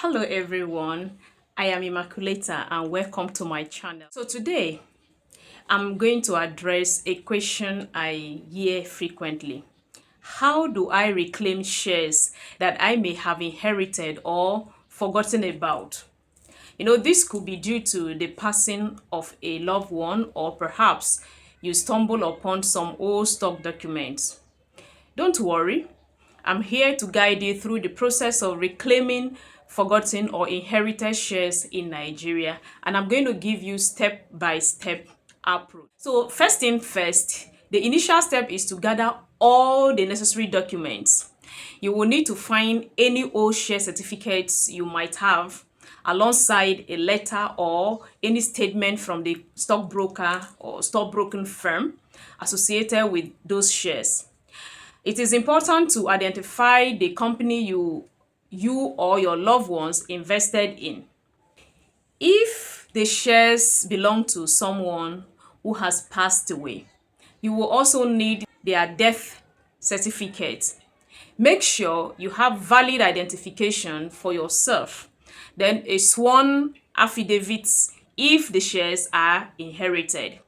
Hello everyone, I am Immaculata and welcome to my channel. So today I'm going to address a question I hear frequently. How do I reclaim shares that I may have inherited or forgotten about? This could be due to the passing of a loved one, or perhaps you stumble upon some old stock documents. Don't worry, I'm here to guide you through the process of reclaiming forgotten or inherited shares in Nigeria, and I'm going to give you step by step approach. So, first thing first, the initial step is to gather all the necessary documents. You will need to find any old share certificates you might have alongside a letter or any statement from the stockbroker or stockbroking firm associated with those shares. It is important to identify the company you or your loved ones invested in. If the shares belong to someone who has passed away, you will also need their death certificate. Make sure you have valid identification for yourself, then a sworn affidavit if the shares are inherited.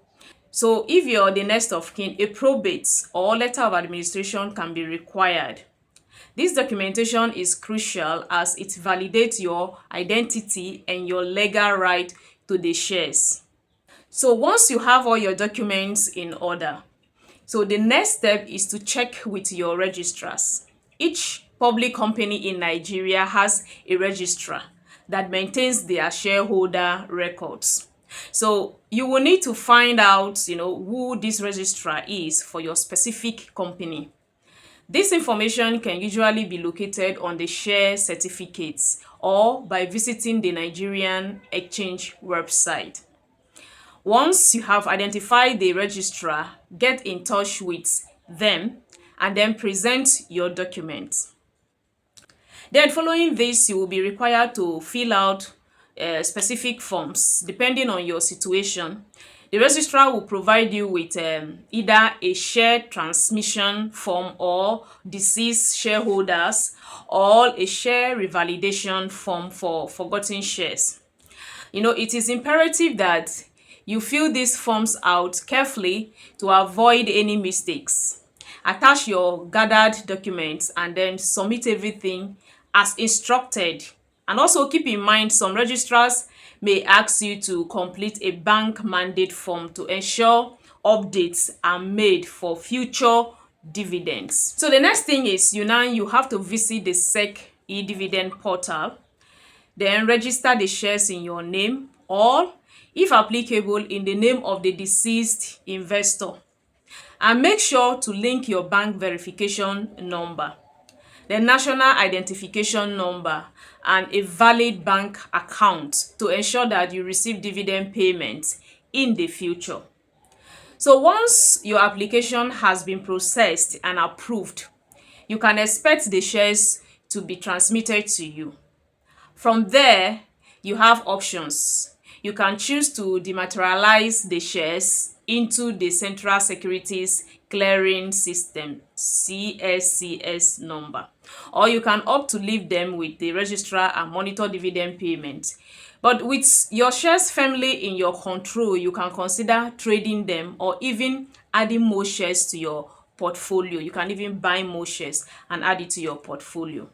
So if you're the next of kin, a probate or letter of administration can be required. This documentation is crucial as it validates your identity and your legal right to the shares. So once you have all your documents in order, so the next step is to check with your registrars. Each public company in Nigeria has a registrar that maintains their shareholder records. So you will need to find out, who this registrar is for your specific company. This information can usually be located on the share certificates or by visiting the Nigerian Exchange website. Once you have identified the registrar, get in touch with them and then present your documents. Then following this, you will be required to fill out specific forms depending on your situation. The registrar will provide you with either a share transmission form or deceased shareholders, or a share revalidation form for forgotten shares. It is imperative that you fill these forms out carefully to avoid any mistakes. Attach your gathered documents and then submit everything as instructed. And also keep in mind, some registrars may ask you to complete a bank mandate form to ensure updates are made for future dividends. So the next thing is you have to visit the SEC e-dividend portal, then register the shares in your name or, if applicable, in the name of the deceased investor. And make sure to link your bank verification number, the national identification number, and a valid bank account to ensure that you receive dividend payments in the future. So once your application has been processed and approved, you can expect the shares to be transmitted to you. From there, you have options. You can choose to dematerialize the shares into the Central Securities Clearing System CSCS number, or you can opt to leave them with the registrar and monitor dividend payments. But with your shares firmly in your control, you can consider trading them or even adding more shares to your portfolio. You can even buy more shares and add it to your portfolio.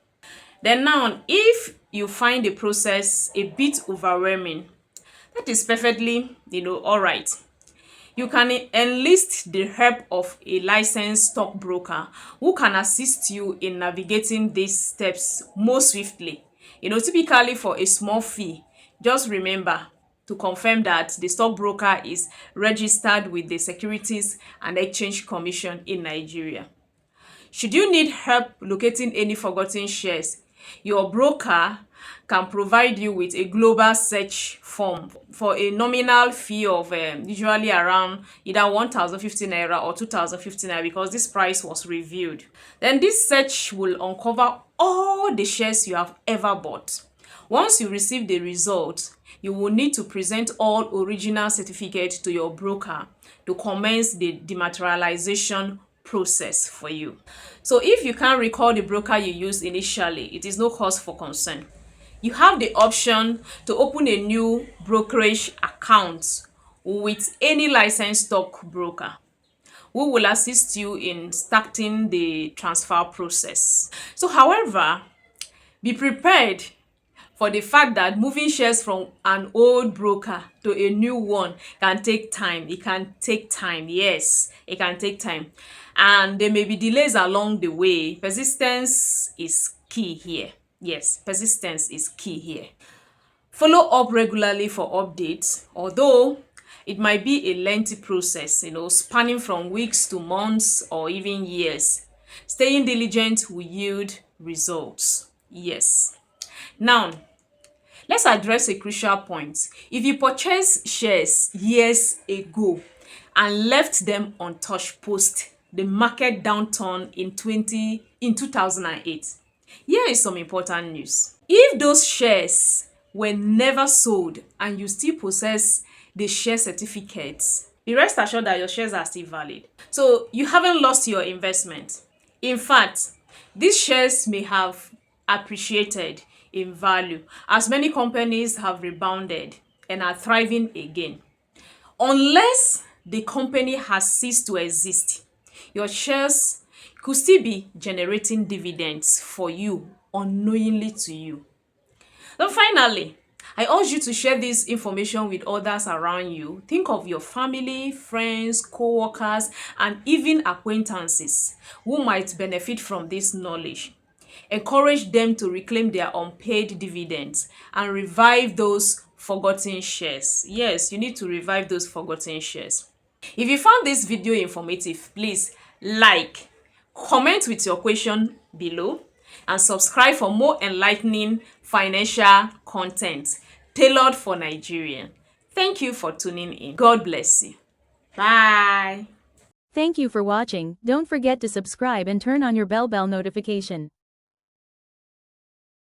Then now, if you find the process a bit overwhelming, that is perfectly, all right. You can enlist the help of a licensed stockbroker who can assist you in navigating these steps more swiftly. Typically for a small fee. Just remember to confirm that the stockbroker is registered with the Securities and Exchange Commission in Nigeria. Should you need help locating any forgotten shares, your broker can provide you with a global search form for a nominal fee of usually around either 1,050 naira or 2,050 naira, because this price was reviewed. Then this search will uncover all the shares you have ever bought. Once you receive the result, you will need to present all original certificates to your broker to commence the dematerialization process for you. So if you can't recall the broker you used initially, it is no cause for concern. you have the option to open a new brokerage account with any licensed stockbroker who will assist you in starting the transfer process. So, however, be prepared for the fact that moving shares from an old broker to a new one can take time. It can take time. Yes, it can take time. And there may be delays along the way. Persistence is key here. Yes, persistence is key here. Follow up regularly for updates, although it might be a lengthy process, spanning from weeks to months or even years. Staying diligent will yield results. Yes. Now, let's address a crucial point. If you purchased shares years ago and left them untouched post the market downturn in 2008, here is some important news. If those shares were never sold and you still possess the share certificates, be rest assured that your shares are still valid. So you haven't lost your investment. In fact, these shares may have appreciated in value as many companies have rebounded and are thriving again. Unless the company has ceased to exist, your shares could still be generating dividends for you unknowingly to you. Then finally, I urge you to share this information with others around you. Think of your family, friends, co-workers, and even acquaintances who might benefit from this knowledge. Encourage them to reclaim their unpaid dividends and revive those forgotten shares. Yes, you need to revive those forgotten shares. If you found this video informative, please like, comment with your question below, and subscribe for more enlightening financial content tailored for Nigerian. Thank you for tuning in. God bless you. Bye. Thank you for watching. Don't forget to subscribe and turn on your bell notification.